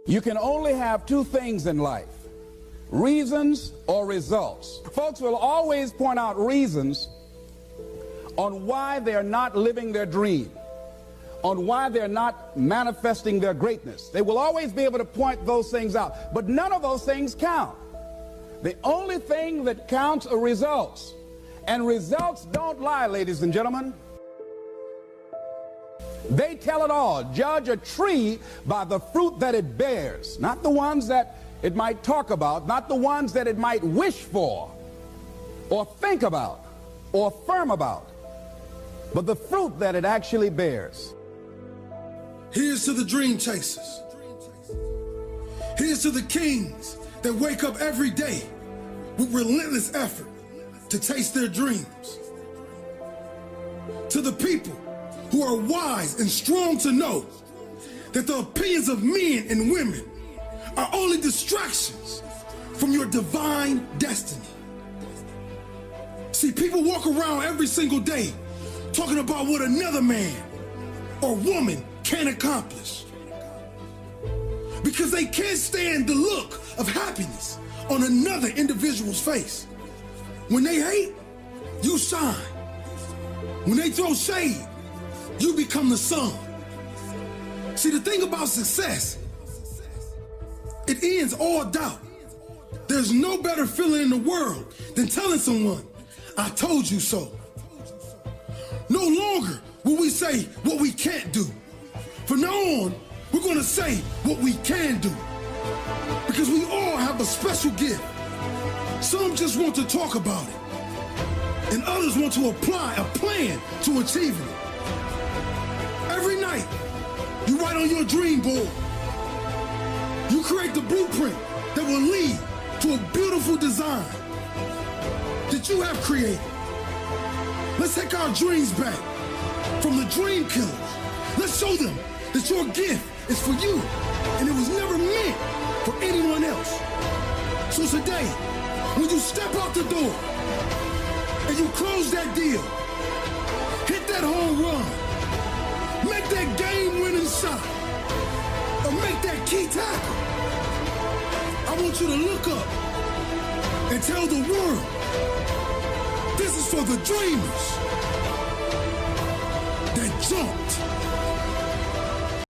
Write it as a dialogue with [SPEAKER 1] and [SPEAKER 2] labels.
[SPEAKER 1] You can only have two things in life: reasons or results. Folks will always point out reasons on why they're not living their dream, on why they're not manifesting their greatness. They will always be able to point those things out, but none of those things count. The only thing that counts are results, and results don't lie, ladies and gentlemen. They tell it all. Judge a tree by the fruit that it bears, not the ones that it might talk about, not the ones that it might wish for or think about or affirm about, but the fruit that it actually bears.
[SPEAKER 2] Here's to the dream chasers. Here's to the kings that wake up every day with relentless effort to chase their dreams. To the people who are wise and strong to know that the opinions of men and women are only distractions from your divine destiny. See, people walk around every single day talking about what another man or woman can accomplish because they can't stand the look of happiness on another individual's face. When they hate, you shine. When they throw shade, you become the sun. See, the thing about success, it ends all doubt. There's no better feeling in the world than telling someone, I told you so. No longer will we say what we can't do. From now on, we're going to say what we can do. Because we all have a special gift. Some just want to talk about it, and others want to apply a plan to achieving it. Every night, you write on your dream board. You create the blueprint that will lead to a beautiful design that you have created. Let's take our dreams back from the dream killers. Let's show them that your gift is for you and it was never meant for anyone else. So today, when you step out the door and you close that deal, hit that home run, make that game-winning shot, or make that key tackle, I want you to look up and tell the world, this is for the dreamers that jumped.